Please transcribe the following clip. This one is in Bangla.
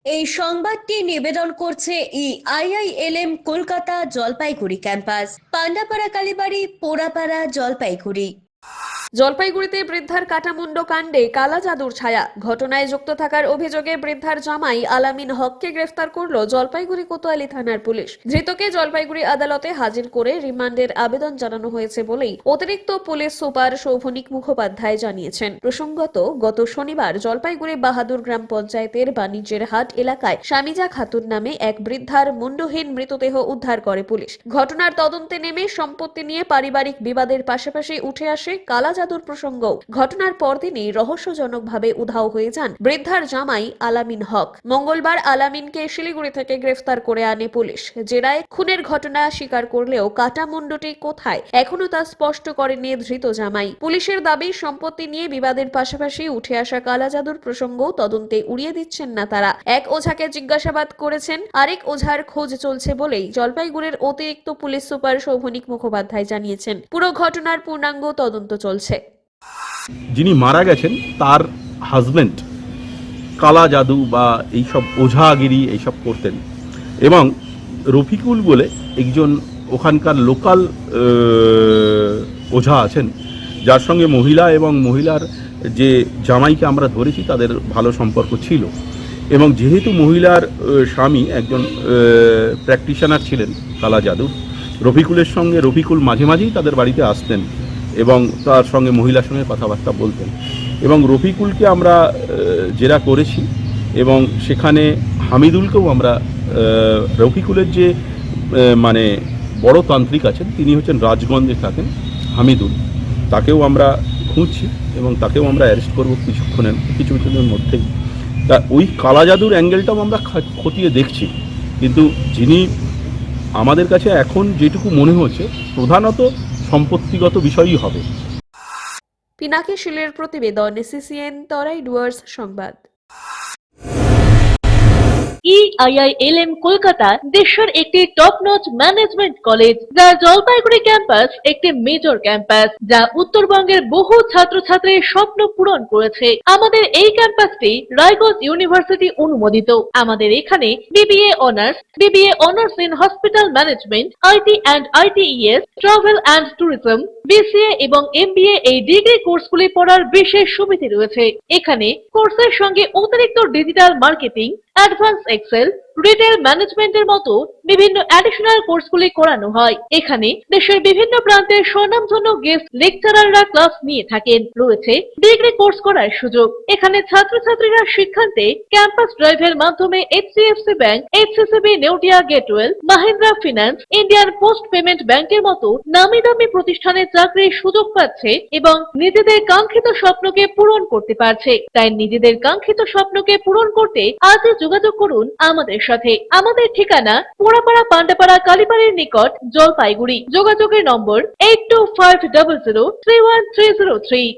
এই সংবাদটি নিবেদন করছে আইআইএলএম কলকাতা জলপাইগুড়ি ক্যাম্পাস, পান্ডাপাড়া কালীবাড়ি, পোড়াপাড়া, জলপাইগুড়ি। জলপাইগুড়িতে বৃদ্ধার কাটামুন্ড কাণ্ডে কালা জাদুর ছায়া। ঘটনায় যুক্ত থাকার অভিযোগে বৃদ্ধার জামাই আলামিন হককে গ্রেফতার করল জলপাইগুড়ি কোতোয়ালি থানার পুলিশ। ধৃতকে জলপাইগুড়ি আদালতে হাজির করে রিমান্ডের আবেদন জানানো হয়েছে বলেই অতিরিক্ত পুলিশ সুপার শোভনিক মুখোপাধ্যায় জানিয়েছেন। প্রসঙ্গত, গত শনিবার জলপাইগুড়ি বাহাদুর গ্রাম পঞ্চায়েতের বাণিজ্যের হাট এলাকায় স্বামীজা খাতুন নামে এক বৃদ্ধার মুন্ডহীন মৃতদেহ উদ্ধার করে পুলিশ। ঘটনার তদন্তে নেমে সম্পত্তি নিয়ে পারিবারিক বিবাদের পাশাপাশি উঠে আসে কালা জাদুর প্রসঙ্গ। ঘটনার পরদিনই রহস্যজনকভাবে উধাও হয়ে যান বৃদ্ধার জামাই আলামিন হক। মঙ্গলবার আলামিনকে শিলিগুড়ি থেকে গ্রেফতার করে আনে পুলিশ। জেরায় খুনের ঘটনা স্বীকার করলেও কাটামুন্ডটি কোথায় এখনো তা স্পষ্ট করেনি ধৃত জামাই। পুলিশের দাবি, সম্পত্তি নিয়ে বিবাদের পাশাপাশি উঠে আসা কালা জাদুর প্রসঙ্গ তদন্তে উড়িয়ে দিচ্ছেন না তারা। এক ওঝাকে জিজ্ঞাসাবাদ করেছেন, আরেক ওঝার খোঁজ চলছে বলেই জলপাইগুড়ির অতিরিক্ত পুলিশ সুপার শোভনিক মুখোপাধ্যায় জানিয়েছেন। পুরো ঘটনার পূর্ণাঙ্গ তদন্ত চলছে। যিনি মারা গেছেন তার হাজবেন্ড কালা জাদু বা এইসব ওঝাগিরি এইসব করতেন, এবং রফিকুল বলে একজন ওখানকার লোকাল ওঝা আছেন, যার সঙ্গে মহিলা এবং মহিলার যে জামাইকে আমরা ধরেছি তাদের ভালো সম্পর্ক ছিল। এবং যেহেতু মহিলার স্বামী একজন প্র্যাকটিশনার ছিলেন কালা জাদুর, রফিকুল মাঝে মাঝেই তাদের বাড়িতে আসতেন এবং তার সঙ্গে মহিলার সঙ্গে কথাবার্তা বলতেন। এবং রফিকুলকে আমরা জেরা করেছি এবং সেখানে হামিদুলকেও আমরা, রফিকুলের যে মানে বড় তান্ত্রিক আছেন, তিনি হচ্ছেন রাজগঞ্জে থাকেন, হামিদুল, তাকেও আমরা খুঁজছি এবং তাকেও আমরা অ্যারেস্ট করবো কিছুদিনের মধ্যেই। তা ওই কালা জাদুর অ্যাঙ্গেলটাও আমরা খতিয়ে দেখছি, কিন্তু যিনি আমাদের কাছে এখন যেটুকু মনে হচ্ছে প্রধানত সম্পত্তিগত বিষয়ই হবে। পিনাকি শিলের প্রতিবেদন, সিসিএন তরাই ডুয়ার্স সংবাদ। আইআইএলএম কলকাতা দেশের একটি টপ নচ ম্যানেজমেন্ট কলেজ, যা জলপাইগুড়ি ক্যাম্পাস একটি মেজর ক্যাম্পাস, যা উত্তরবঙ্গের বহু ছাত্রছাত্রীর স্বপ্ন পূরণ করেছে। আমাদের এই ক্যাম্পাসটি রায়গঞ্জ ইউনিভার্সিটি অনুমোদিত। আমাদের এখানে BBA honours in hospital management, IT and ITES, travel and tourism, BCA এবং এমবিএ এই ডিগ্রি কোর্সগুলি পড়ার বিশেষ সুবিধা রয়েছে। এখানে কোর্সের সঙ্গে অতিরিক্ত digital marketing, advance excel, retail ম্যানেজমেন্টের মতো বিভিন্ন অ্যাডিশনাল কোর্সগুলি করানো হয়। এখানে দেশের বিভিন্ন প্রান্তের স্বনামধন্য গেস্ট লেকচারাররা ক্লাস নিয়ে থাকেন। রয়েছে ডিগ্রি কোর্স করার সুযোগ। এখানে ছাত্রছাত্রীরা শিক্ষান্তে ক্যাম্পাস ড্রাইভের মাধ্যমে HDFC bank, এইচসিসিবি Neotia Getwell, Mahindra finance, Indian post payment ব্যাংকের মতো নামি দামি প্রতিষ্ঠানে চাকরির সুযোগ পাচ্ছে এবং নিজেদের কাঙ্ক্ষিত স্বপ্নকে পূরণ করতে পারছে। তাই নিজেদের কাঙ্ক্ষিত স্বপ্নকে পূরণ করতে আজই যোগাযোগ করুন আমাদের সাথে। আমাদের ঠিকানা পোড়াপাড়া পান্ডাপাড়া কালীবাড়ির নিকট, জলপাইগুড়ি। যোগাযোগের নম্বর 8250031303।